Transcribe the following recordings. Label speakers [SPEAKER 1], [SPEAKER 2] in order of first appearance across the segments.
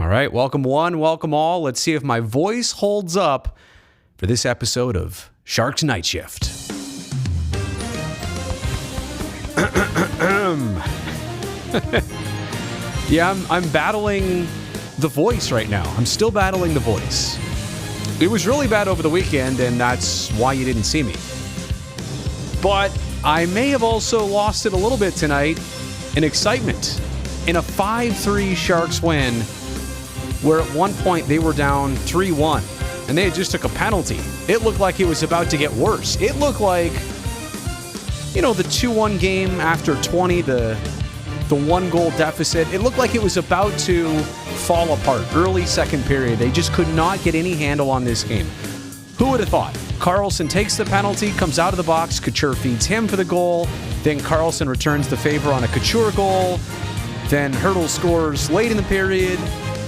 [SPEAKER 1] right, welcome one, welcome all. Let's see if my voice holds up for this episode of Sharks Night Shift. Yeah, I'm battling the voice right now. I'm still battling the voice. It was really bad over the weekend, and that's why you didn't see me. But I may have also lost it a little bit tonight in excitement in a 5-3 Sharks win, where at one point they were down 3-1, and they had just took a penalty. It looked like it was about to get worse. It looked like, the 2-1 game after 20, the one-goal deficit, it looked like it was about to fall apart. Early second period, they just could not get any handle on this game. Who would have thought? Karlsson takes the penalty, comes out of the box, Couture feeds him for the goal, then Karlsson returns the favor on a Couture goal, then Hertl scores late in the period,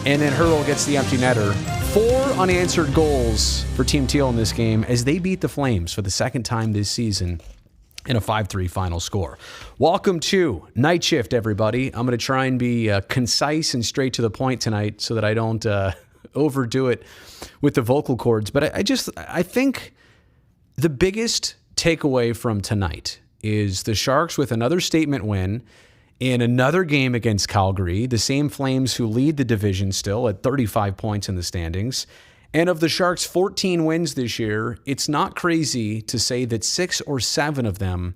[SPEAKER 1] and then Hertl gets the empty netter. 4 unanswered goals for Team Teal in this game as they beat the Flames for the second time this season in a 5-3 final score. Welcome to Night Shift, everybody. I'm going to try and be concise and straight to the point tonight so that I don't overdo it with the vocal cords. But I think the biggest takeaway from tonight is the Sharks with another statement win in another game against Calgary, the same Flames who lead the division still at 35 points in the standings. And of the Sharks' 14 wins this year, it's not crazy to say that 6 or 7 of them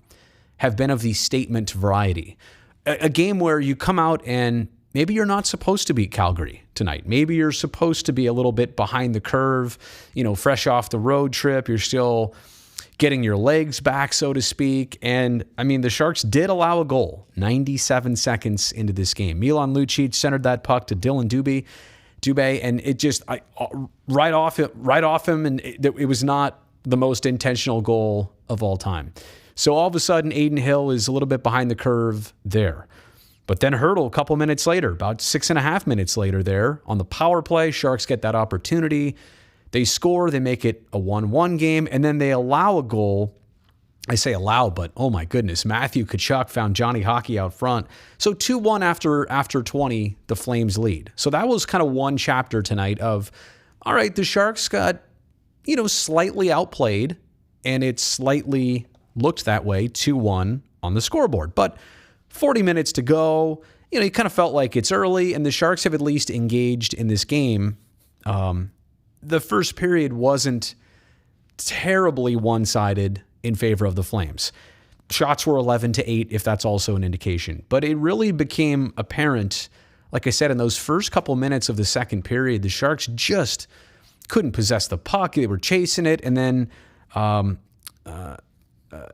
[SPEAKER 1] have been of the statement variety. A game where you come out and maybe you're not supposed to beat Calgary tonight. Maybe you're supposed to be a little bit behind the curve, fresh off the road trip. You're still getting your legs back, so to speak. And, the Sharks did allow a goal 97 seconds into this game. Milan Lucic centered that puck to Dylan Dubé, and it just right off him, and it was not the most intentional goal of all time. So all of a sudden, Adin Hill is a little bit behind the curve there. But then Hertl, a couple minutes later, about 6.5 minutes later there, on the power play, Sharks get that opportunity. They score, they make it a 1-1 game, and then they allow a goal. I say allow, but oh my goodness, Matthew Tkachuk found Johnny Hockey out front. So 2-1 after 20, the Flames lead. So that was kind of one chapter tonight of, all right, the Sharks got, slightly outplayed, and it slightly looked that way, 2-1 on the scoreboard. But 40 minutes to go, you kind of felt like it's early, and the Sharks have at least engaged in this game. The first period wasn't terribly one-sided in favor of the Flames. Shots were 11-8, if that's also an indication. But it really became apparent, like I said, in those first couple minutes of the second period, the Sharks just couldn't possess the puck. They were chasing it. And then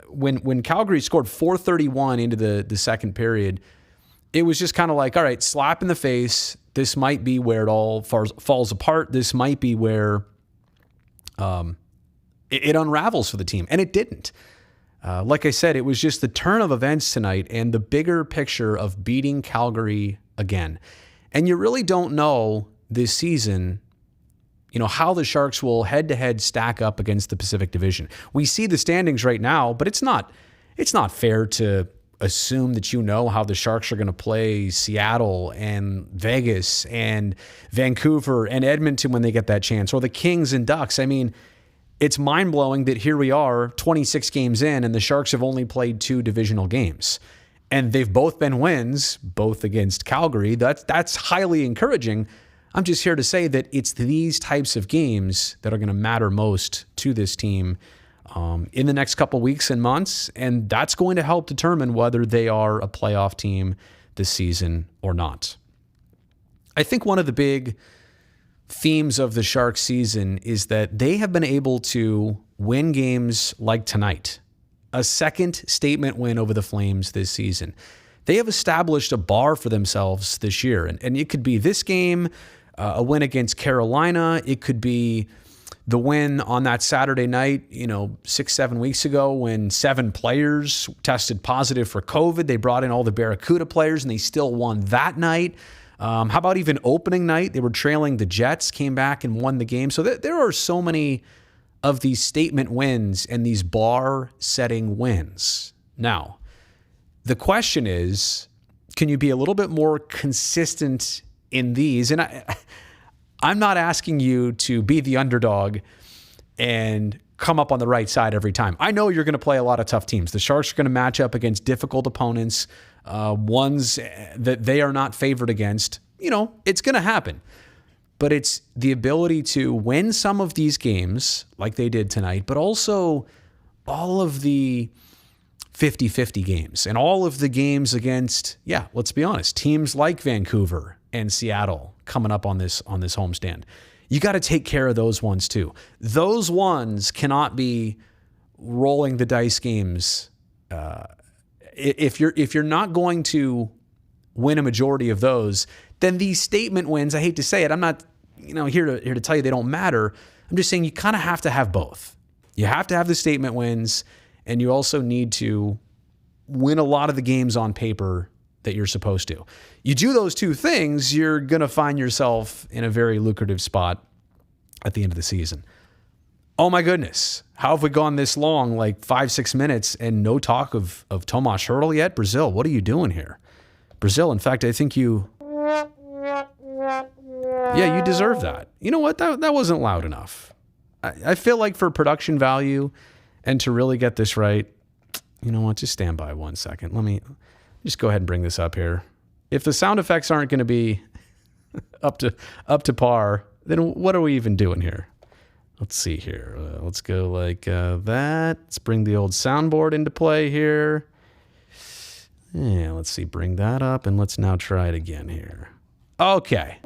[SPEAKER 1] when Calgary scored 4:31 into the second period, it was just kind of like, all right, slap in the face. This might be where it all falls apart. This might be where it unravels for the team. And it didn't. Like I said, it was just the turn of events tonight and the bigger picture of beating Calgary again. And you really don't know this season, how the Sharks will head-to-head stack up against the Pacific Division. We see the standings right now, but it's not fair to assume that how the Sharks are going to play Seattle and Vegas and Vancouver and Edmonton when they get that chance, or the Kings and Ducks. It's mind-blowing that here we are, 26 games in, and the Sharks have only played 2 divisional games. And they've both been wins, both against Calgary. That's highly encouraging. I'm just here to say that it's these types of games that are going to matter most to this team in the next couple weeks and months, and that's going to help determine whether they are a playoff team this season or not. I think one of the big themes of the Sharks season is that they have been able to win games like tonight, a second statement win over the Flames this season. They have established a bar for themselves this year, and it could be this game, a win against Carolina. It could be the win on that Saturday night, 6-7 weeks ago when 7 players tested positive for COVID. They brought in all the Barracuda players and they still won that night. How about even opening night? They were trailing the Jets, came back and won the game. So there are so many of these statement wins and these bar-setting wins. Now, the question is, can you be a little bit more consistent in these. And I'm not asking you to be the underdog and come up on the right side every time. I know you're going to play a lot of tough teams. The Sharks are going to match up against difficult opponents, ones that they are not favored against. It's going to happen. But it's the ability to win some of these games like they did tonight, but also all of the 50-50 games and all of the games against, let's be honest, teams like Vancouver and Seattle coming up on this homestand. You got to take care of those ones too. Those ones cannot be rolling the dice games. If you're not going to win a majority of those, then these statement wins, I hate to say it, I'm not here to tell you they don't matter. I'm just saying you kind of have to have both. You have to have the statement wins, and you also need to win a lot of the games on paper that you're supposed to. You do those two things, you're going to find yourself in a very lucrative spot at the end of the season. Oh my goodness. How have we gone this long, like 5-6 minutes, and no talk of Tomas Hertl yet? Brazil, what are you doing here? Brazil, in fact, I think you deserve that. You know what? That wasn't loud enough. I feel like for production value and to really get this right, you know what? Just stand by 1 second. Let me just go ahead and bring this up here. If the sound effects aren't going to be up to par, then what are we even doing here? Let's see here. Let's go like that. Let's bring the old soundboard into play here. Yeah, let's see. Bring that up, and let's now try it again here. Okay.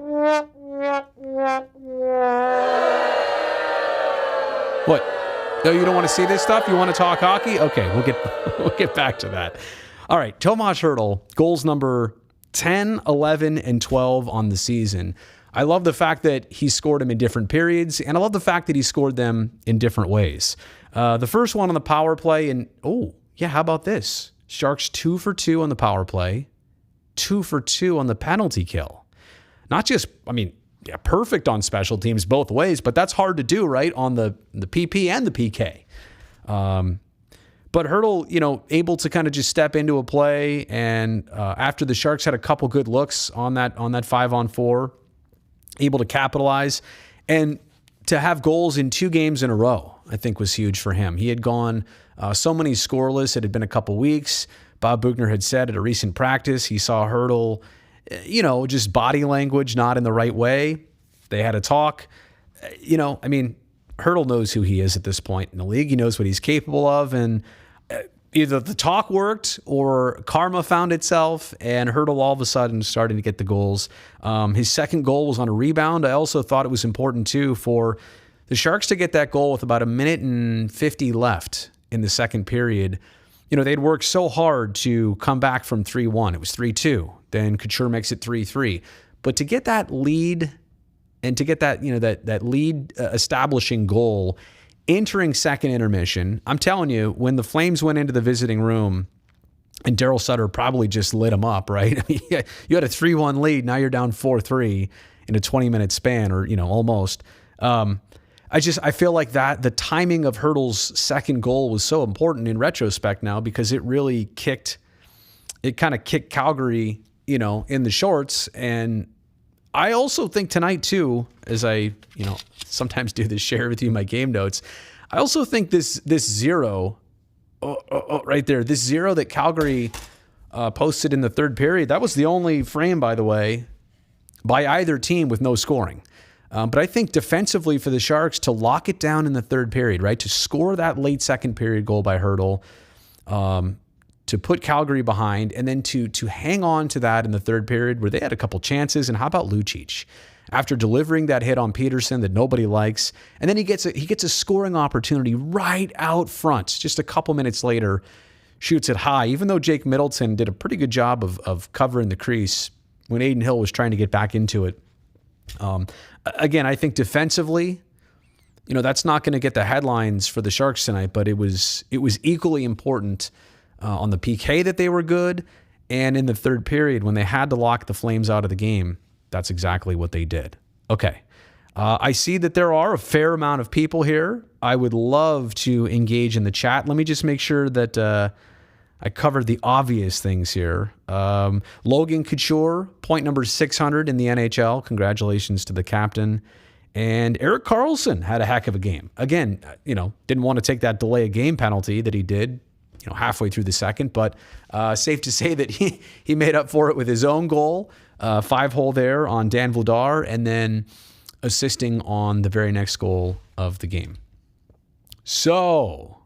[SPEAKER 1] What? Oh, you don't want to see this stuff? You want to talk hockey? Okay, we'll get back to that. All right, Tomas Hertl, goals number 10, 11, and 12 on the season. I love the fact that he scored them in different periods, and I love the fact that he scored them in different ways. The first one on the power play, and how about this? Sharks 2 for 2 on the power play, 2 for 2 on the penalty kill. Not just, perfect on special teams both ways, but that's hard to do, right? On the PP and the PK. But Hertl, able to kind of just step into a play, and after the Sharks had a couple good looks on that 5-on-4, able to capitalize, and to have goals in 2 games in a row, I think was huge for him. He had gone so many scoreless. It had been a couple weeks. Bob Bugner had said at a recent practice he saw Hertl, just body language not in the right way. They had a talk. Hertl knows who he is at this point in the league. He knows what he's capable of, and either the talk worked or karma found itself, and Hertl all of a sudden starting to get the goals. His second goal was on a rebound. I also thought it was important, too, for the Sharks to get that goal with about 1:50 left in the second period. They'd worked so hard to come back from 3-1. It was 3-2. Then Couture makes it 3-3. But to get that lead and to get that, that lead establishing goal entering second intermission, I'm telling you, when the Flames went into the visiting room and Daryl Sutter probably just lit them up, right? You had a 3-1 lead. Now you're down 4-3 in a 20-minute span, or, almost. I feel like that the timing of Hertl's second goal was so important in retrospect now, because it really kicked Calgary, in the shorts. And I also think tonight too, as I, sometimes do this, share with you my game notes, I also think this zero, right there, this zero that Calgary posted in the third period, that was the only frame, by the way, by either team with no scoring. But I think defensively for the Sharks to lock it down in the third period, right, to score that late second period goal by Hertl, to put Calgary behind, and then to hang on to that in the third period where they had a couple chances. And how about Lucic? After delivering that hit on Peterson that nobody likes, and then he gets a scoring opportunity right out front. Just a couple minutes later, shoots it high, even though Jake Middleton did a pretty good job of covering the crease when Adin Hill was trying to get back into it. Again, I think defensively, that's not going to get the headlines for the Sharks tonight, but it was equally important on the PK that they were good, and in the third period when they had to lock the Flames out of the game, that's exactly what they did. Okay. I see that there are a fair amount of people here. I would love to engage in the chat. Let me just make sure that I covered the obvious things here. Logan Couture, point number 600 in the NHL. Congratulations to the captain. And Erik Karlsson had a heck of a game. Again, didn't want to take that delay of game penalty that he did, halfway through the second, but safe to say that he made up for it with his own goal, 5-hole there on Dan Vladar, and then assisting on the very next goal of the game. So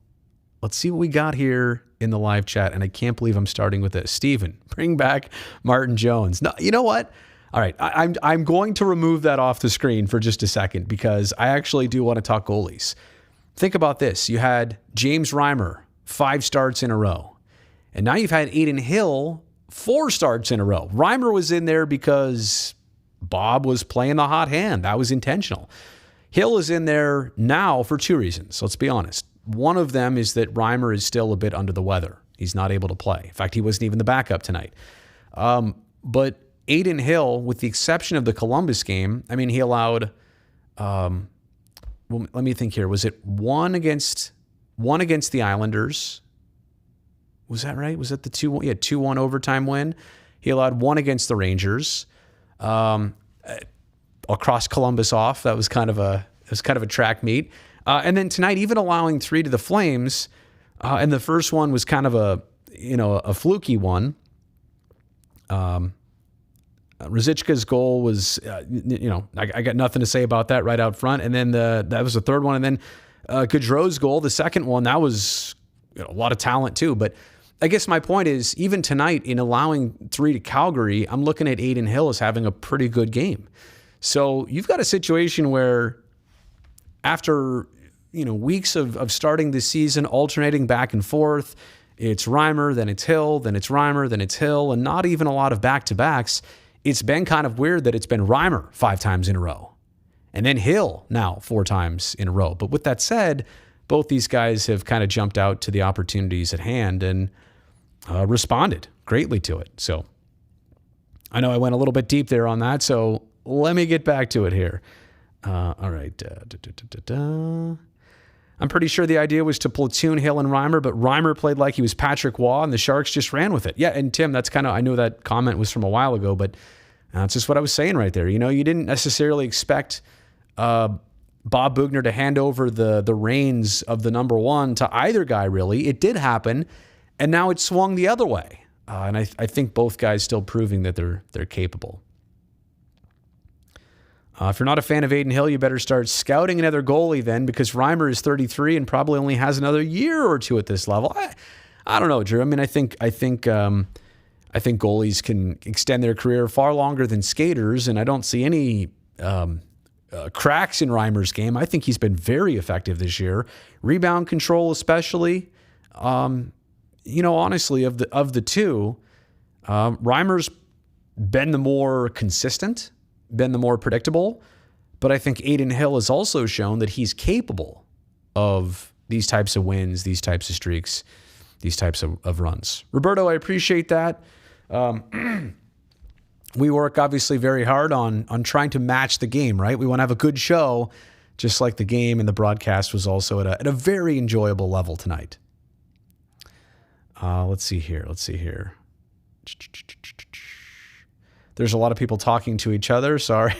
[SPEAKER 1] let's see what we got here in the live chat, and I can't believe I'm starting with this. Steven, bring back Martin Jones. No, you know what? All right, I'm going to remove that off the screen for just a second because I actually do want to talk goalies. Think about this. You had James Reimer, 5 starts in a row. And now you've had Adin Hill, 4 starts in a row. Reimer was in there because Bob was playing the hot hand. That was intentional. Hill is in there now for 2 reasons. Let's be honest. One of them is that Reimer is still a bit under the weather. He's not able to play. In fact, he wasn't even the backup tonight. But Adin Hill, with the exception of the Columbus game, I mean, he allowed, well, let me think here. Was it one against the Islanders? Was that right? Was that the 2-1? Yeah, 2-1 overtime win. He allowed 1 against the Rangers. Across Columbus off. That was kind of a track meet. And then tonight, even allowing 3 to the Flames, and the first one was kind of a fluky one. Ruzicka's goal was, I got nothing to say about that right out front. And then that was the third one. And then Gaudreau's goal, the second one, that was a lot of talent too. But I guess my point is, even tonight in allowing 3 to Calgary, I'm looking at Adin Hill as having a pretty good game. So you've got a situation where after weeks of starting this season, alternating back and forth, it's Reimer, then it's Hill, then it's Reimer, then it's Hill, and not even a lot of back-to-backs. It's been kind of weird that it's been Reimer 5 times in a row, and then Hill now 4 times in a row. But with that said, both these guys have kind of jumped out to the opportunities at hand and responded greatly to it. So I know I went a little bit deep there on that, so let me get back to it here. All right. I'm pretty sure the idea was to platoon Hill and Reimer, but Reimer played like he was Patrick Waugh, and the Sharks just ran with it. Yeah, and Tim, that's I know that comment was from a while ago, but that's just what I was saying right there. You didn't necessarily expect Bob Boughner to hand over the reins of the number 1 to either guy, really. It did happen, and now it swung the other way. And I think both guys still proving that they're capable. If you're not a fan of Adin Hill, you better start scouting another goalie then, because Reimer is 33 and probably only has another year or 2 at this level. I don't know, Drew. I mean, I think goalies can extend their career far longer than skaters, and I don't see any cracks in Reimer's game. I think he's been very effective this year. Rebound control, especially. Honestly, of the two, Reimer's been the more consistent, been the more predictable, but I think Adin Hill has also shown that he's capable of these types of wins, these types of streaks, these types of runs. Roberto, I appreciate that. We work obviously very hard on trying to match the game, right? We want to have a good show, just like the game and the broadcast was also at a very enjoyable level tonight. Let's see here. There's a lot of people talking to each other. Sorry.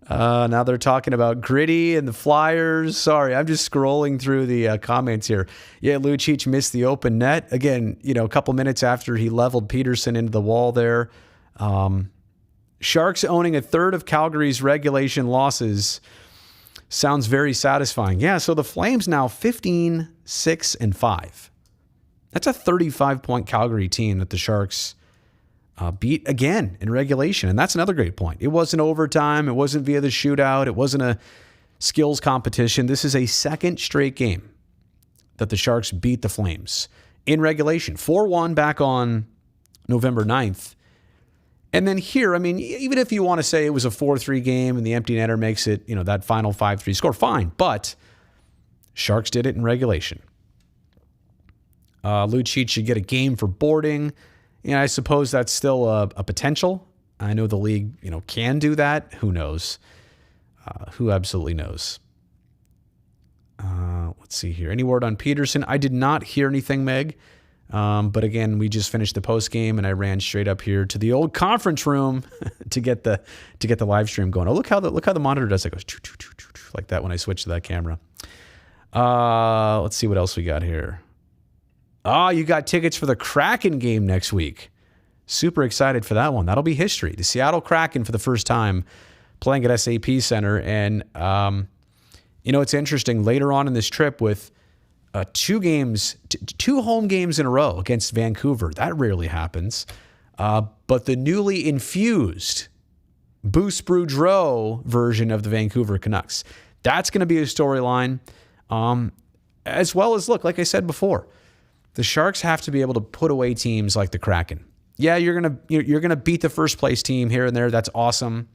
[SPEAKER 1] Now they're talking about Gritty and the Flyers. Sorry, I'm just scrolling through the comments here. Yeah, Lucic missed the open net. Again, a couple minutes after he leveled Peterson into the wall there. Sharks owning a third of Calgary's regulation losses sounds very satisfying. Yeah, so the Flames now 15, 6, and 5. That's a 35-point Calgary team that the Sharks beat again in regulation. And that's another great point. It wasn't overtime. It wasn't via the shootout. It wasn't a skills competition. This is a second straight game that the Sharks beat the Flames in regulation. 4-1 back on November 9th. And then here, I mean, even if you want to say it was a 4-3 game and the empty netter makes it, that final 5-3 score, fine. But Sharks did it in regulation. Lucic should get a game for boarding. I suppose that's still a potential. I know the league, can do that. Who knows? Who absolutely knows? Let's see here. Any word on Peterson? I did not hear anything, Meg. But again, we just finished the post game, and I ran straight up here to the old conference room to get the live stream going. Oh, look how the monitor does. It goes like that when I switch to that camera. Let's see what else we got here. Oh, you got tickets for the Kraken game next week. Super excited for that one. That'll be history. The Seattle Kraken for the first time playing at SAP Center. And, it's interesting later on in this trip with two home games in a row against Vancouver. That rarely happens. But the newly infused Boost Boudreau version of the Vancouver Canucks. That's going to be a storyline. As well as, look, like I said before, the Sharks have to be able to put away teams like the Kraken. Yeah, you're gonna beat the first place team here and there. That's awesome.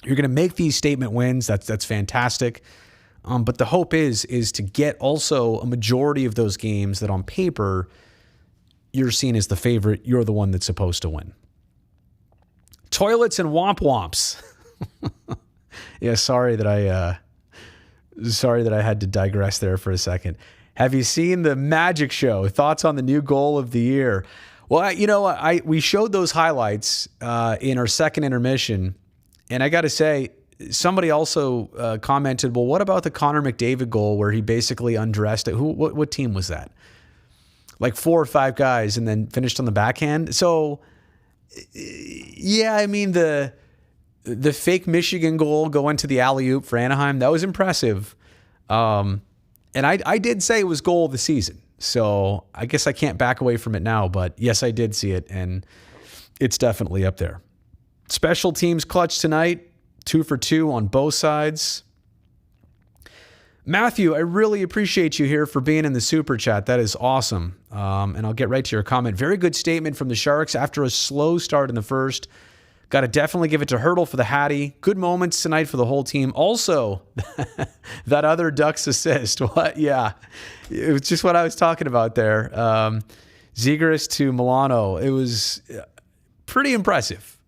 [SPEAKER 1] You're gonna make these statement wins. That's fantastic. But the hope is to get also a majority of those games that on paper you're seen as the favorite. You're the one that's supposed to win. Toilets and womp womps. Yeah, sorry that I had to digress there for a second. Have you seen the Magic Show? Thoughts on the new goal of the year? Well, we showed those highlights in our second intermission, and I got to say, somebody also commented, well, what about the Connor McDavid goal where he basically undressed it? What team was that? Like 4 or 5 guys and then finished on the backhand. So, yeah, I mean, the fake Michigan goal going to the alley-oop for Anaheim, that was impressive. And I did say it was goal of the season. So I guess I can't back away from it now, but yes, I did see it, and it's definitely up there. Special teams clutch tonight, 2 for 2 on both sides. Matthew, I really appreciate you here for being in the super chat. That is awesome. And I'll get right to your comment. Very good statement from the Sharks after a slow start in the first. Got to definitely give it to Hertl for the Hattie. Good moments tonight for the whole team. Also, that other Ducks assist. What? Yeah. It was just what I was talking about there. Zegras to Milano. It was pretty impressive.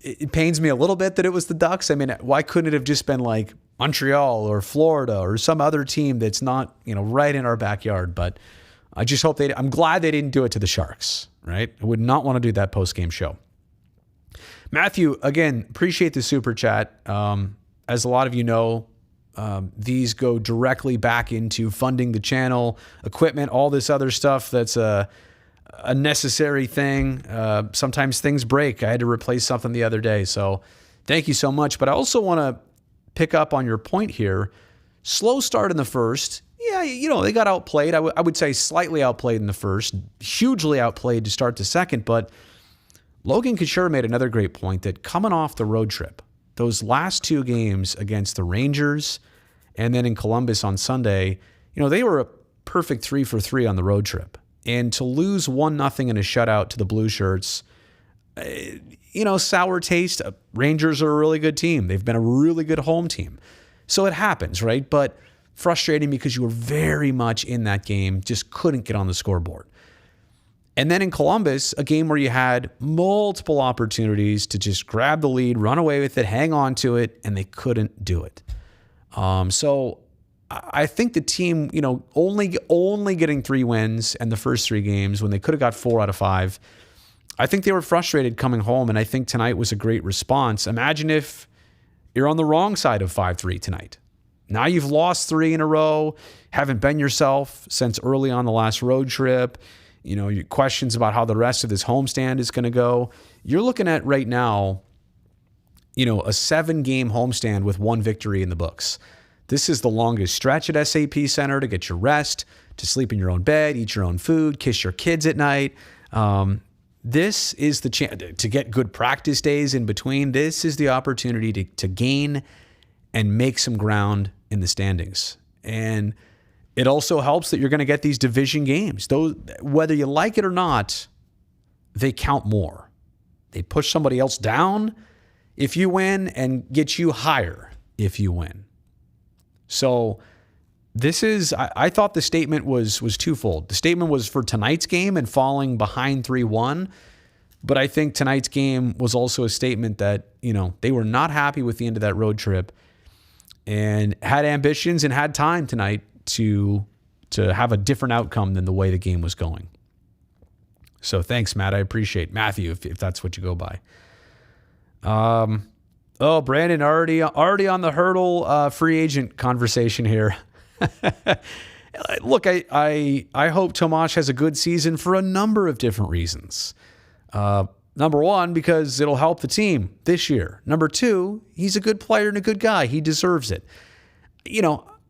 [SPEAKER 1] It pains me a little bit that it was the Ducks. I mean, why couldn't it have just been like Montreal or Florida or some other team that's not, right in our backyard? But I just hope I'm glad they didn't do it to the Sharks, right? I would not want to do that post-game show. Matthew, again, appreciate the super chat. As a lot of you know, these go directly back into funding the channel, equipment, all this other stuff that's a necessary thing. Sometimes things break. I had to replace something the other day. So thank you so much. But I also want to pick up on your point here. Slow start in the first. Yeah, they got outplayed. I would say slightly outplayed in the first, hugely outplayed to start the second. But Logan Couture made another great point that coming off the road trip, those last 2 games against the Rangers and then in Columbus on Sunday, they were a perfect 3 for 3 on the road trip. And to lose 1-0 in a shutout to the Blue Shirts, sour taste. Rangers are a really good team. They've been a really good home team. So it happens, right? But frustrating because you were very much in that game, just couldn't get on the scoreboard. And then in Columbus, a game where you had multiple opportunities to just grab the lead, run away with it, hang on to it, and they couldn't do it. So I think the team, only getting 3 wins in the first 3 games when they could have got 4 out of 5, I think they were frustrated coming home, and I think tonight was a great response. Imagine if you're on the wrong side of 5-3 tonight. Now you've lost 3 in a row, haven't been yourself since early on the last road trip. Your questions about how the rest of this homestand is going to go. You're looking at right now, a 7-game homestand with 1 victory in the books. This is the longest stretch at SAP Center to get your rest, to sleep in your own bed, eat your own food, kiss your kids at night. This is the chance to get good practice days in between. This is the opportunity to gain and make some ground in the standings. And it also helps that you're going to get these division games. Those, whether you like it or not, they count more. They push somebody else down if you win and get you higher if you win. So I thought the statement was twofold. The statement was for tonight's game and falling behind 3-1. But I think tonight's game was also a statement that, they were not happy with the end of that road trip. and had ambitions and had time tonight to have a different outcome than the way the game was going. So thanks, Matt. I appreciate Matthew, if that's what you go by. Brandon, already on the Hertl free agent conversation here. Look, I hope Tomas has a good season for a number of different reasons. Number one, because it'll help the team this year. Number two, he's a good player and a good guy. He deserves it.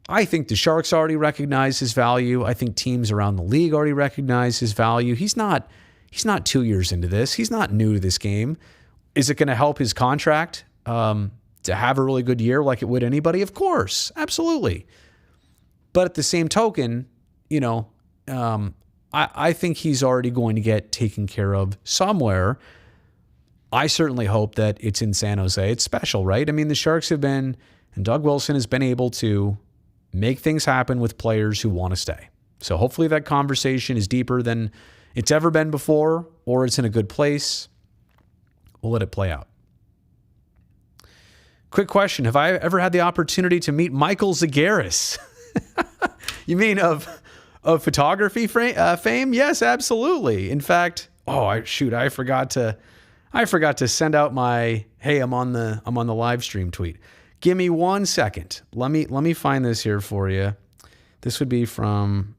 [SPEAKER 1] I think the Sharks already recognize his value. I think teams around the league already recognize his value. He's not 2 years into this. He's not new to this game. Is it going to help his contract to have a really good year like it would anybody? Of course, absolutely. But at the same token, I think he's already going to get taken care of somewhere. I certainly hope that it's in San Jose. It's special, right? I mean, the Sharks have been, and Doug Wilson has been able to make things happen with players who want to stay. So hopefully that conversation is deeper than it's ever been before, or it's in a good place. We'll let it play out. Quick question. Have I ever had the opportunity to meet Michael Zagaris? You mean of photography fame? Yes, absolutely. In fact, I forgot to send out my "Hey, I'm on the live stream" tweet. Give me 1 second. Let me find this here for you. This would be from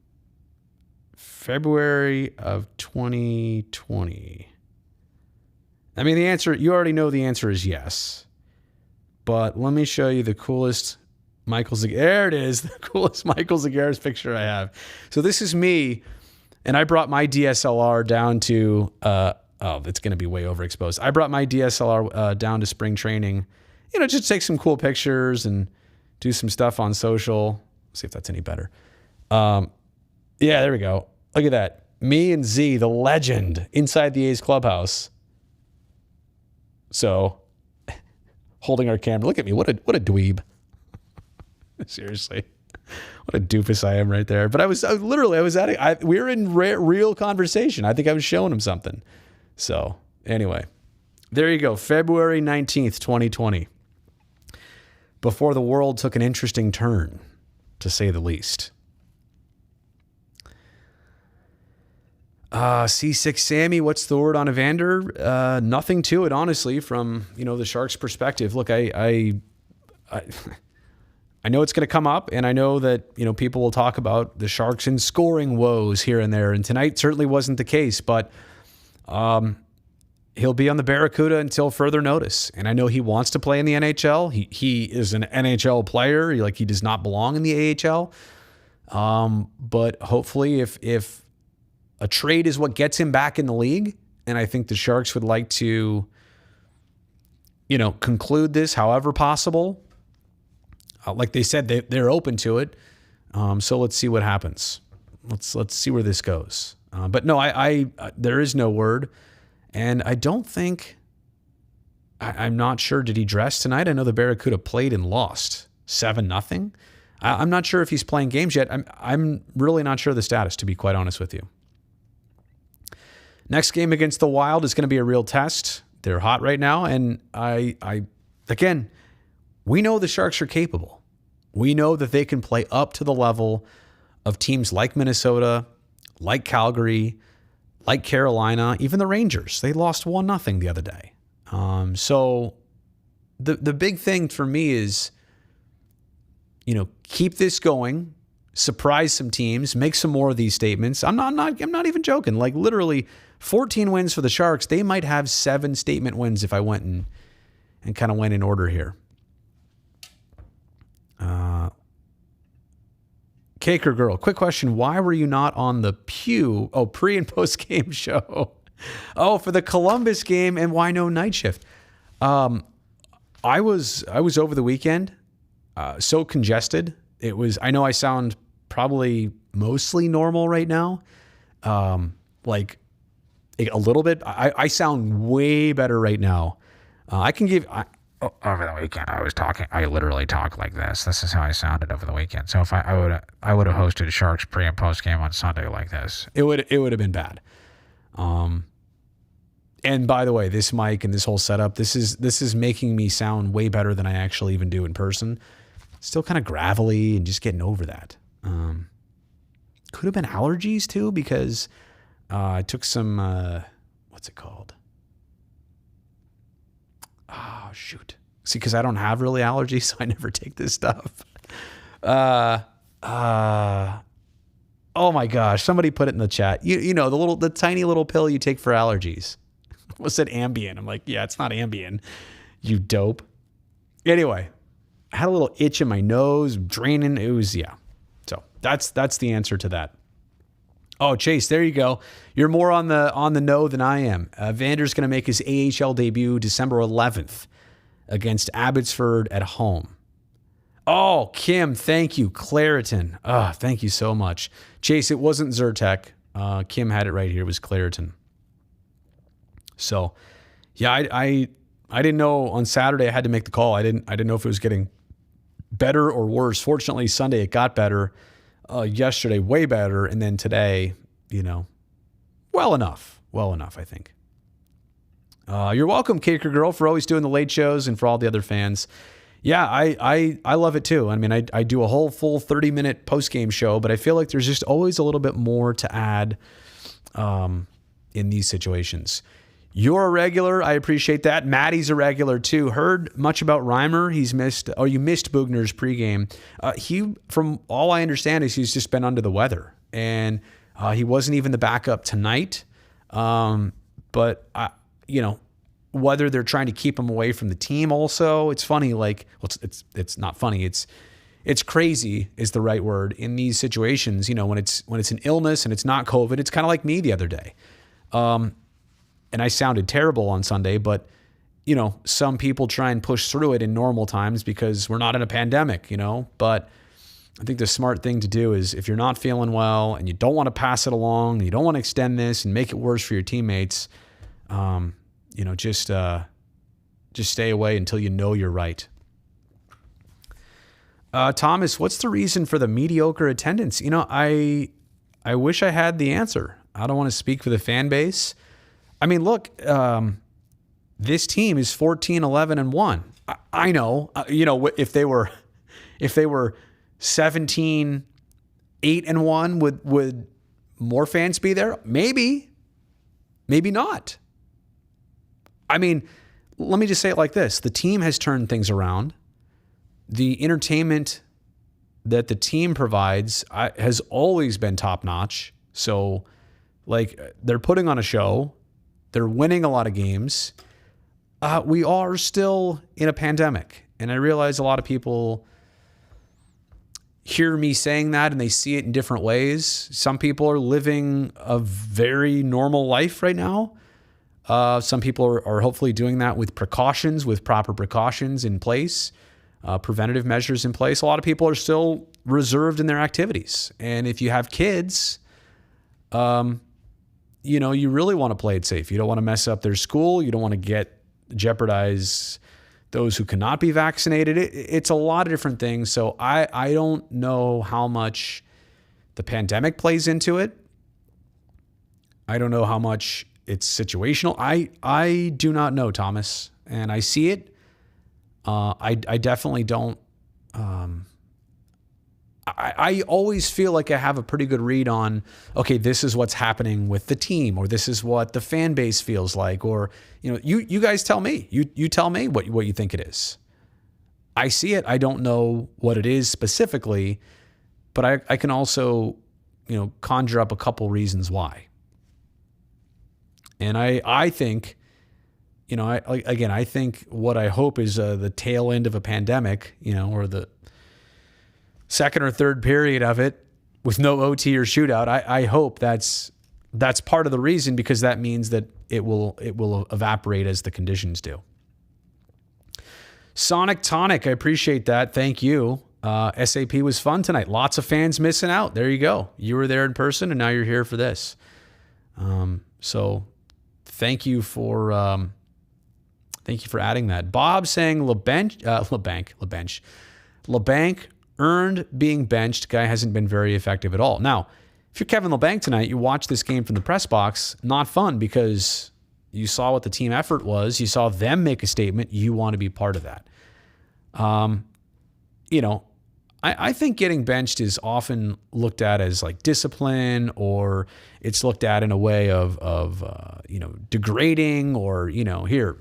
[SPEAKER 1] February of 2020. I mean, the answer, you already know the answer is yes. But let me show you the coolest Michael Zagaris. There it is, the coolest Michael Zagaris picture I have. So this is me, and I brought my DSLR down to, it's going to be way overexposed. I brought my DSLR down to spring training, just take some cool pictures and do some stuff on social. Let's see if that's any better. Yeah, there we go. Look at that. Me and Z, the legend, inside the A's clubhouse. So, holding our camera. Look at me. What a dweeb. Seriously. What a doofus I am right there. But we were in real conversation. I think I was showing him something. So, anyway. There you go. February 19th, 2020. Before the world took an interesting turn, to say the least. C6 Sammy, what's the word on Evander? Nothing to it, honestly, from, the Sharks' perspective. Look, I know it's going to come up, and I know that, people will talk about the Sharks and scoring woes here and there, and tonight certainly wasn't the case, but he'll be on the Barracuda until further notice, and I know he wants to play in the NHL. He is an NHL player. He does not belong in the AHL, but hopefully if a trade is what gets him back in the league, and I think the Sharks would like to, conclude this however possible. Like they said, they're open to it. So let's see what happens. Let's see where this goes. But no, I there is no word, and I don't think. I'm not sure. Did he dress tonight? I know the Barracuda played and lost 7-0. I'm not sure if he's playing games yet. I'm really not sure the status, to be quite honest with you. Next game against the Wild is going to be a real test. They're hot right now, and again, we know the Sharks are capable. We know that they can play up to the level of teams like Minnesota, like Calgary, like Carolina, even the Rangers. They lost 1-0 the other day. So the big thing for me is, keep this going, surprise some teams, make some more of these statements. I'm not even joking. Like literally 14 wins for the Sharks. They might have 7 statement wins if I went and kind of went in order here. Caker Girl, quick question. Why were you not on the Pew? Pre and post game show. For the Columbus game, and why no night shift? I was over the weekend, so congested. I know I sound probably mostly normal right now. Like a little bit. I sound way better right now. I can give. Over the weekend, I literally talk like this. This is how I sounded over the weekend. So if I would have hosted Sharks pre and post game on Sunday like this, it would have been bad. And by the way, this mic and this whole setup, this is making me sound way better than I actually even do in person. Still kind of gravelly and just getting over that. Could have been allergies too, because I took some, what's it called? Oh, shoot. See, because I don't have really allergies, so I never take this stuff. Oh my gosh, somebody put it in the chat. You know, the tiny little pill you take for allergies. What said Ambien? I'm like, yeah, it's not Ambien, you dope. Anyway, I had a little itch in my nose, draining. It was, yeah. So that's the answer to that. Oh, Chase, there you go. You're more on the know than I am. Vander's going to make his AHL debut December 11th against Abbotsford at home. Oh, Kim, thank you. Claritin. Oh, thank you so much. Chase, it wasn't Zyrtec. Kim had it right here. It was Claritin. So, yeah, I didn't know on Saturday I had to make the call. I didn't know if it was getting better or worse. Fortunately, Sunday it got better. Yesterday, way better. And then today, well enough, I think. You're welcome, Caker Girl, for always doing the late shows and for all the other fans. Yeah, I love it too. I mean, I do a whole full 30-minute post-game show, but I feel like there's just always a little bit more to add in these situations. You're a regular. I appreciate that. Maddie's a regular too. Heard much about Reimer. You missed Bugner's pregame. He, from all I understand, he's just been under the weather, and he wasn't even the backup tonight. But whether they're trying to keep him away from the team. Also, it's funny. It's not funny. It's crazy is the right word in these situations. When it's an illness and it's not COVID. It's kind of like me the other day. And I sounded terrible on Sunday, but, some people try and push through it in normal times because we're not in a pandemic, but I think the smart thing to do is if you're not feeling well and you don't want to pass it along, you don't want to extend this and make it worse for your teammates, just stay away until you're right. Thomas, what's the reason for the mediocre attendance? I wish I had the answer. I don't want to speak for the fan base. I mean, look, this team is 14-11-1. I know, if they were 17-8-1, would more fans be there? Maybe not. I mean, let me just say it like this. The team has turned things around. The entertainment that the team provides has always been top notch. So, they're putting on a show. They're winning a lot of games. We are still in a pandemic. And I realize a lot of people hear me saying that and they see it in different ways. Some people are living a very normal life right now. Some people are hopefully doing that with proper precautions in place, preventative measures in place. A lot of people are still reserved in their activities. And if you have kids, you really want to play it safe. You don't want to mess up their school. You don't want to jeopardize those who cannot be vaccinated. It's a lot of different things. So I don't know how much the pandemic plays into it. I don't know how much it's situational. I do not know, Thomas, and I see it. I definitely don't. I always feel like I have a pretty good read on, okay, this is what's happening with the team, or this is what the fan base feels like, or, you guys tell me, you tell me what you think it is. I see it. I don't know what it is specifically, but I can also, conjure up a couple reasons why. And I think, I think what I hope is the tail end of a pandemic, or the second or third period of it with no OT or shootout. I hope that's part of the reason, because that means that it will evaporate as the conditions do. Sonic Tonic, I appreciate that. Thank you. SAP was fun tonight. Lots of fans missing out. There you go. You were there in person, and now you're here for this. So thank you for adding that. Bob saying LeBanc earned being benched. Guy hasn't been very effective at all. Now, if you're Kevin LeBanc tonight, you watch this game from the press box. Not fun, because you saw what the team effort was. You saw them make a statement. You want to be part of that. I think getting benched is often looked at as like discipline, or it's looked at in a way of degrading, or, here,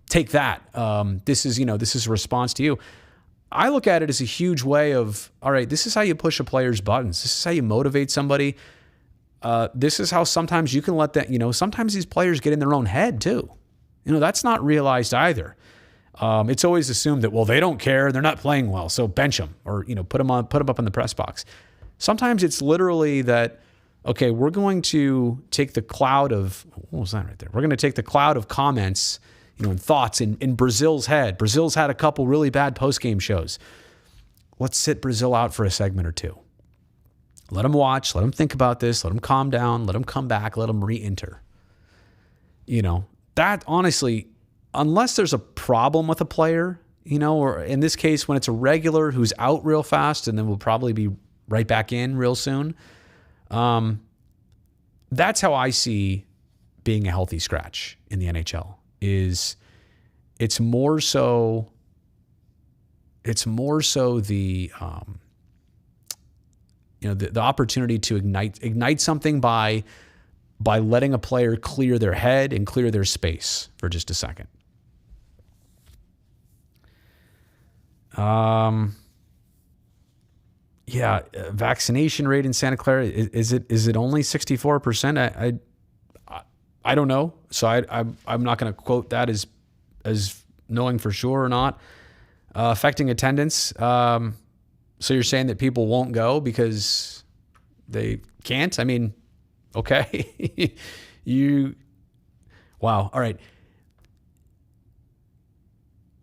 [SPEAKER 1] take that. This is a response to you. I look at it as a huge way of, all right, this is how you push a player's buttons. This is how you motivate somebody. This is how sometimes you can let that, sometimes these players get in their own head too. That's not realized either. It's always assumed that, well, they don't care, they're not playing well, so bench them, or put them up in the press box. Sometimes it's literally that, okay, we're going to take the cloud of, what was that right there? We're going to take the cloud of comments, and thoughts in Brazil's head. Brazil's had a couple really bad post-game shows. Let's sit Brazil out for a segment or two. Let them watch, let them think about this, let them calm down, let them come back, let them re-enter. That honestly, unless there's a problem with a player, or in this case, when it's a regular who's out real fast and then will probably be right back in real soon, that's how I see being a healthy scratch in the NHL. Is it's more so the the opportunity to ignite something by letting a player clear their head and clear their space for just a second. Vaccination rate in Santa Clara, is it only 64%? I don't know. So I'm not going to quote that as knowing for sure or not. Affecting attendance. So you're saying that people won't go because they can't? I mean, okay. Wow. All right.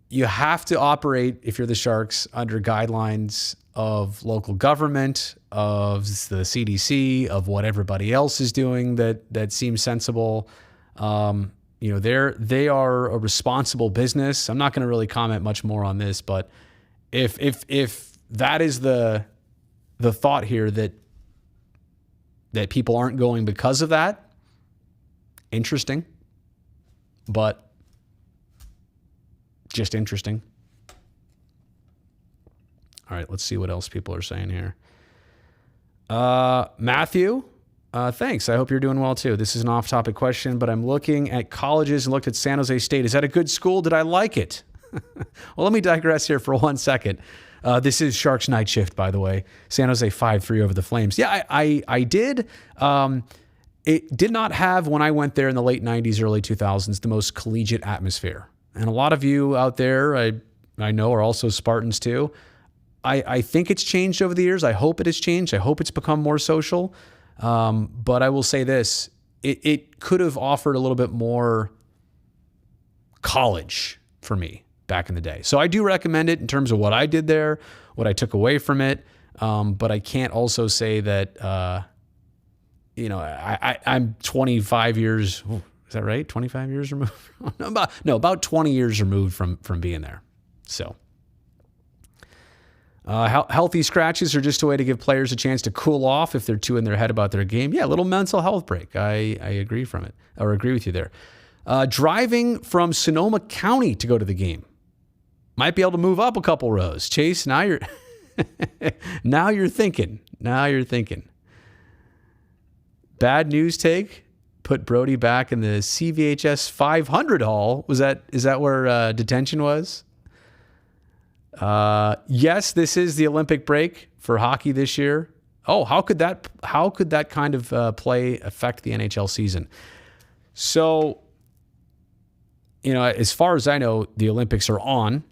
[SPEAKER 1] You have to operate, if you're the Sharks, under guidelines of local government, of the CDC, of what everybody else is doing that seems sensible. They are a responsible business. I'm not going to really comment much more on this, but if that is the thought here, that people aren't going because of that, interesting, but just interesting. All right, let's see what else people are saying here. Matthew, thanks. I hope you're doing well too. This is an off-topic question, but I'm looking at colleges and looked at San Jose State. Is that a good school? Did I like it? Well, let me digress here for 1 second. This is Sharks Night Shift, by the way. San Jose 5-3 over the Flames. Yeah, I did. It did not have, when I went there in the late 90s, early 2000s, the most collegiate atmosphere. And a lot of you out there, I know, are also Spartans too. I think it's changed over the years. I hope it has changed. I hope it's become more social. But I will say this, it could have offered a little bit more college for me back in the day. So I do recommend it in terms of what I did there, what I took away from it. But I can't also say that, I'm 25 years, is that right? 25 years removed? About 20 years removed from being there. So healthy scratches are just a way to give players a chance to cool off if they're too in their head about their game. Yeah, a little mental health break. I agree with you there. Driving from Sonoma County to go to the game. Might be able to move up a couple rows. Chase, now you're thinking. Bad news take. Put Brody back in the CVHS 500 hall. Is that where detention was? Yes, this is the Olympic break for hockey this year. Oh, how could that kind of play affect the NHL season? So, as far as I know, the Olympics are on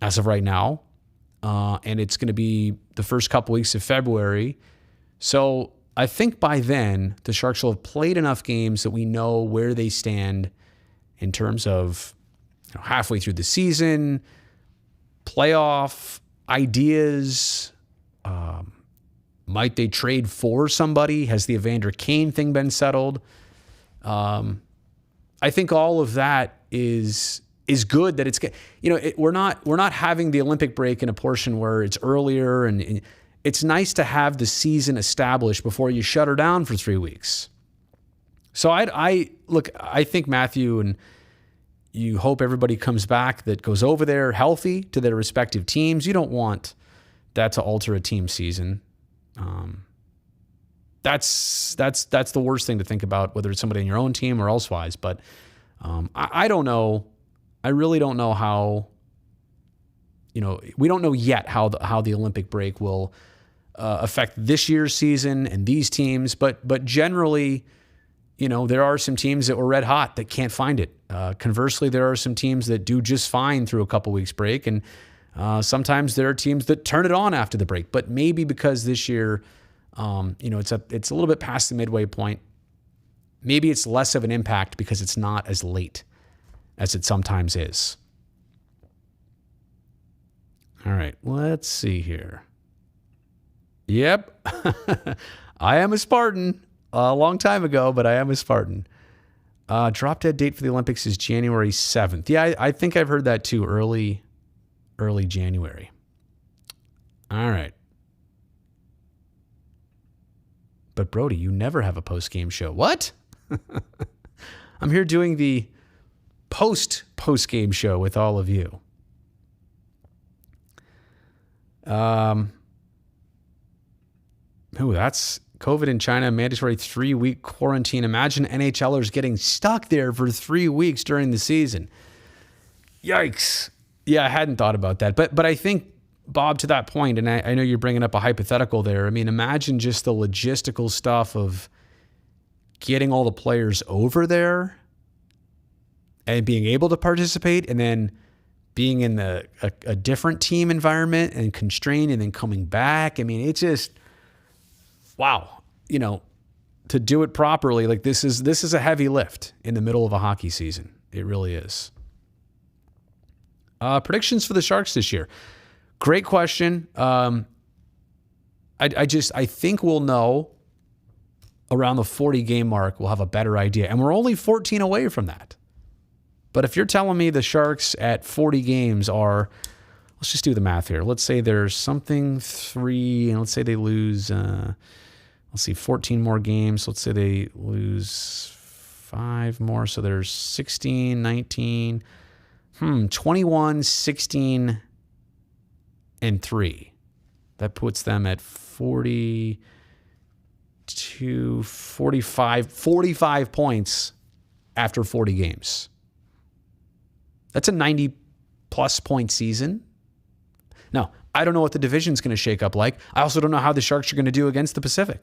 [SPEAKER 1] as of right now, and it's going to be the first couple weeks of February. So I think by then the Sharks will have played enough games that we know where they stand in terms of halfway through the season, playoff ideas. Might they trade for somebody? Has the Evander Kane thing been settled? I think all of that is good. That it's we're not having the Olympic break in a portion where it's earlier, and it's nice to have the season established before you shut her down for 3 weeks. So I think, Matthew, and You hope everybody comes back that goes over there healthy to their respective teams. You don't want that to alter a team season. That's the worst thing to think about, whether it's somebody in your own team or elsewise. But I don't know. I really don't know how. We don't know yet how the Olympic break will affect this year's season and these teams. But generally, there are some teams that were red hot that can't find it. Conversely, there are some teams that do just fine through a couple weeks break, and sometimes there are teams that turn it on after the break. But maybe because this year, it's a little bit past the midway point. Maybe it's less of an impact because it's not as late as it sometimes is. All right, let's see here. Yep, I am a Spartan. A long time ago, but I am a Spartan. Drop dead date for the Olympics is January 7th. Yeah, I think I've heard that too. Early January. All right. But Brody, you never have a post-game show. What? I'm here doing the post-game show with all of you. That's COVID in China, mandatory 3-week quarantine. Imagine NHLers getting stuck there for 3 weeks during the season. Yikes. Yeah, I hadn't thought about that. But I think, Bob, to that point, and I know you're bringing up a hypothetical there. I mean, imagine just the logistical stuff of getting all the players over there and being able to participate, and then being in a different team environment and constrained, and then coming back. I mean, it's just... wow, to do it properly, like this is a heavy lift in the middle of a hockey season. It really is. Predictions for the Sharks this year. Great question. I think we'll know around the 40 game mark. We'll have a better idea, and we're only 14 away from that. But if you're telling me the Sharks at 40 games are, let's just do the math here. Let's say there's something 3, and let's say they lose. Let's see, 14 more games. Let's say they lose 5 more. So there's 16, 19, 21, 16, and 3. That puts them at 42, 45 points after 40 games. That's a 90-plus point season. Now, I don't know what the division's going to shake up like. I also don't know how the Sharks are going to do against the Pacific.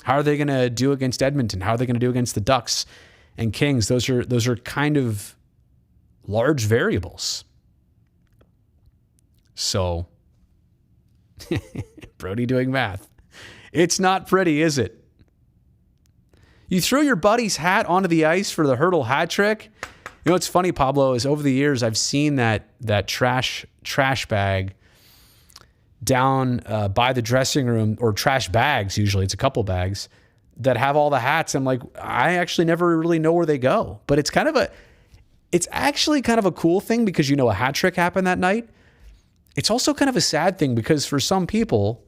[SPEAKER 1] How are they going to do against Edmonton? How are they going to do against the Ducks and Kings? Those are kind of large variables. So, Brody doing math. It's not pretty, is it? You threw your buddy's hat onto the ice for the Hertl hat trick. You know what's funny, Pablo, is over the years I've seen that trash bag down by the dressing room, or trash bags, usually it's a couple bags, that have all the hats. I'm like, I actually never really know where they go. But it's actually kind of a cool thing because a hat trick happened that night. It's also kind of a sad thing because for some people,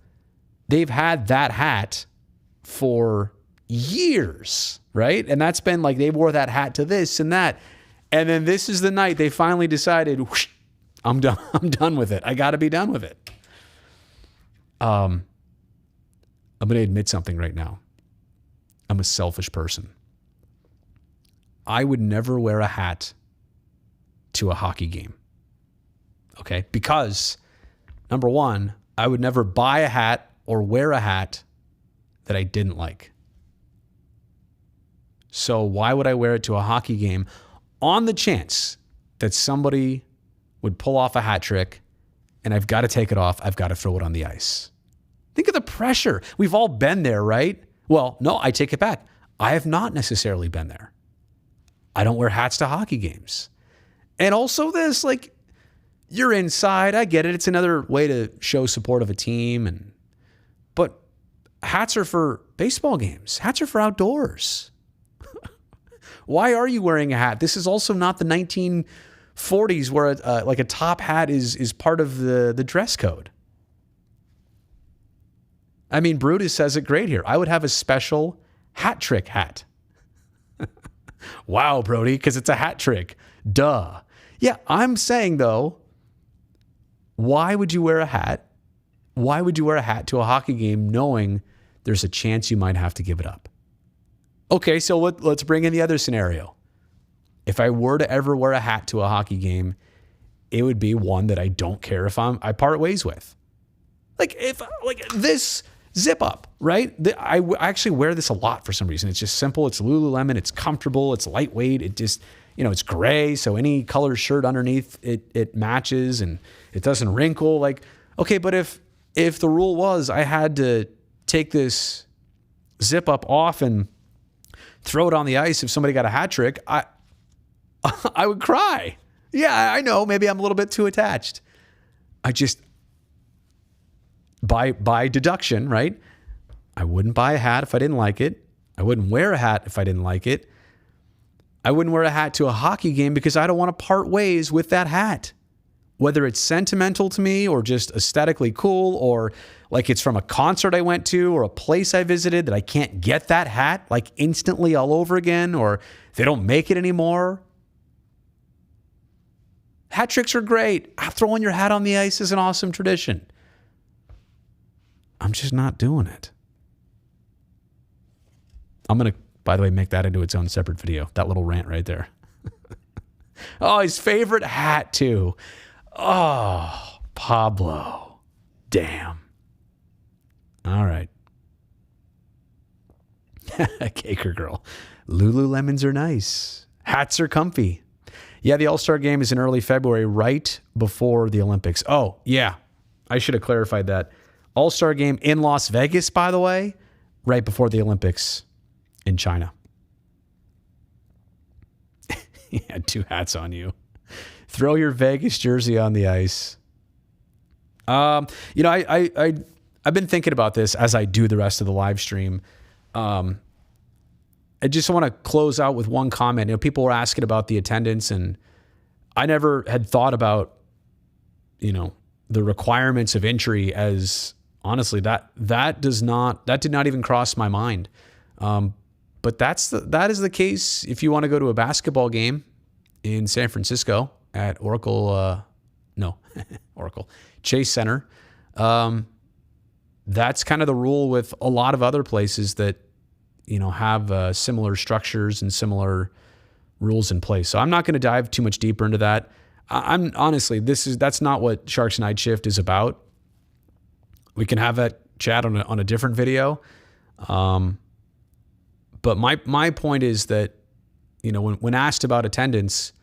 [SPEAKER 1] they've had that hat for years, right? And that's been like, they wore that hat to this and that. And then this is the night they finally decided, whoosh, I'm done with it. I got to be done with it. I'm going to admit something right now. I'm a selfish person. I would never wear a hat to a hockey game. Okay? Because, number one, I would never buy a hat or wear a hat that I didn't like. So why would I wear it to a hockey game on the chance that somebody would pull off a hat trick and I've got to take it off, I've got to throw it on the ice? Think of the pressure. We've all been there, right? Well, no, I take it back. I have not necessarily been there. I don't wear hats to hockey games. And also this, like, you're inside. I get it. It's another way to show support of a team. But hats are for baseball games. Hats are for outdoors. Why are you wearing a hat? This is also not the 1940s where like a top hat is part of the dress code. I mean, Brutus says it great here. I would have a special hat trick hat. Wow, Brody, because it's a hat trick. Duh. Yeah, I'm saying, though, why would you wear a hat? Why would you wear a hat to a hockey game knowing there's a chance you might have to give it up? Okay, so let's bring in the other scenario. If I were to ever wear a hat to a hockey game, it would be one that I don't care if I part ways with. Like this zip up, right? I actually wear this a lot for some reason. It's just simple. It's Lululemon. It's comfortable. It's lightweight. It just, it's gray. So any color shirt underneath it matches and it doesn't wrinkle. Like, okay, but if the rule was I had to take this zip up off and throw it on the ice if somebody got a hat trick, I would cry. Yeah, I know. Maybe I'm a little bit too attached. I just, by deduction, right? I wouldn't buy a hat if I didn't like it. I wouldn't wear a hat if I didn't like it. I wouldn't wear a hat to a hockey game because I don't want to part ways with that hat. Whether it's sentimental to me or just aesthetically cool or like it's from a concert I went to or a place I visited that I can't get that hat like instantly all over again or they don't make it anymore. Hat tricks are great. Throwing your hat on the ice is an awesome tradition. I'm just not doing it. I'm going to, by the way, make that into its own separate video. That little rant right there. Oh, his favorite hat too. Oh, Pablo. Damn. All right. Caker girl. Lululemons are nice. Hats are comfy. Yeah, the All-Star game is in early February, right before the Olympics. Oh, yeah. I should have clarified that. All-Star game in Las Vegas, by the way, right before the Olympics in China. He had two hats on you. Throw your Vegas jersey on the ice. I've been thinking about this as I do the rest of the live stream. I just want to close out with one comment. People were asking about the attendance, and I never had thought about, the requirements of entry as honestly that did not even cross my mind. But that is the case if you want to go to a basketball game in San Francisco at Oracle Chase Center. That's kind of the rule with a lot of other places that have similar structures and similar rules in place. So I'm not going to dive too much deeper into that. I'm honestly, that's not what Sharks Night Shift is about. We can have that chat on a different video. But my point is that, when asked about attendance,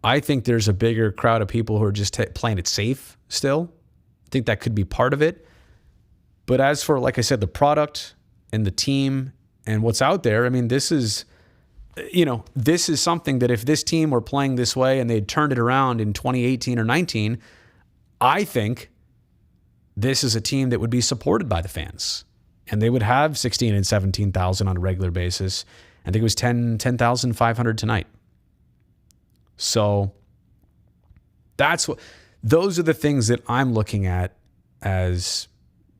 [SPEAKER 1] I think there's a bigger crowd of people who are just playing it safe still. I think that could be part of it. But as for, like I said, the product and the team and what's out there, this is something that if this team were playing this way and they'd turned it around in 2018 or 19, I think this is a team that would be supported by the fans. And they would have 16 and 17,000 on a regular basis. I think it was 10,500 tonight. So those are the things that I'm looking at as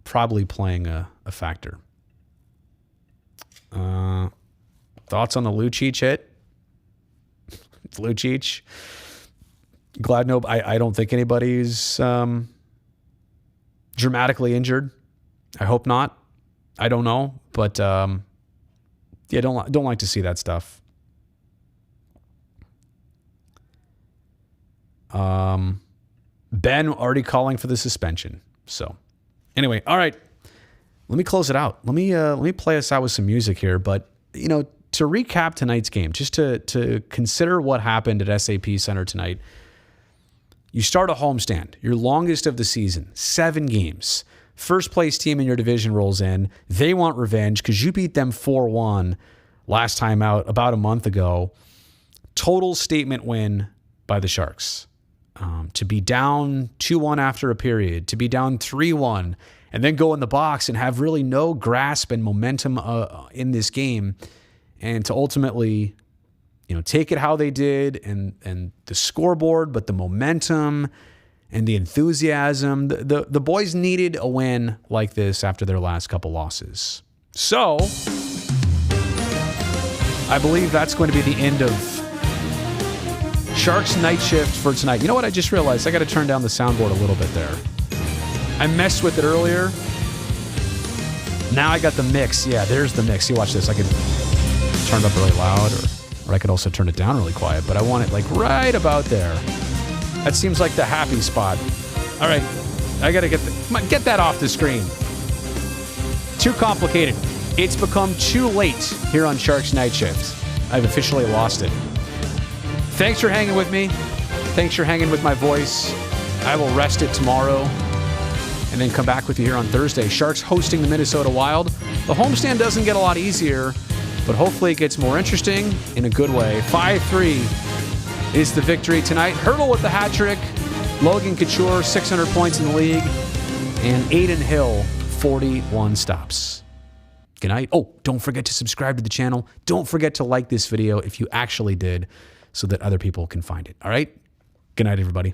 [SPEAKER 1] probably playing a factor. Thoughts on the Lucic hit? It's Lucic. Glad I don't think anybody's dramatically injured. I hope not. I don't know, but don't like to see that stuff. Ben already calling for the suspension. So anyway, all right. Let me close it out. Let me play us out with some music here. But, to recap tonight's game, just to consider what happened at SAP Center tonight, you start a homestand, your longest of the season, 7 games. First place team in your division rolls in. They want revenge because you beat them 4-1 last time out about a month ago. Total statement win by the Sharks. To be down 2-1 after a period, to be down 3-1, and then go in the box and have really no grasp and momentum in this game, and to ultimately, take it how they did and the scoreboard, but the momentum and the enthusiasm. The boys needed a win like this after their last couple losses. So I believe that's going to be the end of Sharks night shift for tonight. You know what? I just realized I got to turn down the soundboard a little bit there. I messed with it earlier. Now I got the mix. Yeah, there's the mix. You watch this. I could turn it up really loud, or I could also turn it down really quiet, but I want it like right about there. That seems like the happy spot. All right, I got to get that off the screen. Too complicated. It's become too late here on Sharks Night Shift. I've officially lost it. Thanks for hanging with me. Thanks for hanging with my voice. I will rest it tomorrow and then come back with you here on Thursday. Sharks hosting the Minnesota Wild. The homestand doesn't get a lot easier, but hopefully it gets more interesting in a good way. 5-3 is the victory tonight. Hertl with the hat trick. Logan Couture, 600 points in the league. And Aiden Hill, 41 stops. Good night. Oh, don't forget to subscribe to the channel. Don't forget to like this video if you actually did so that other people can find it. All right? Good night, everybody.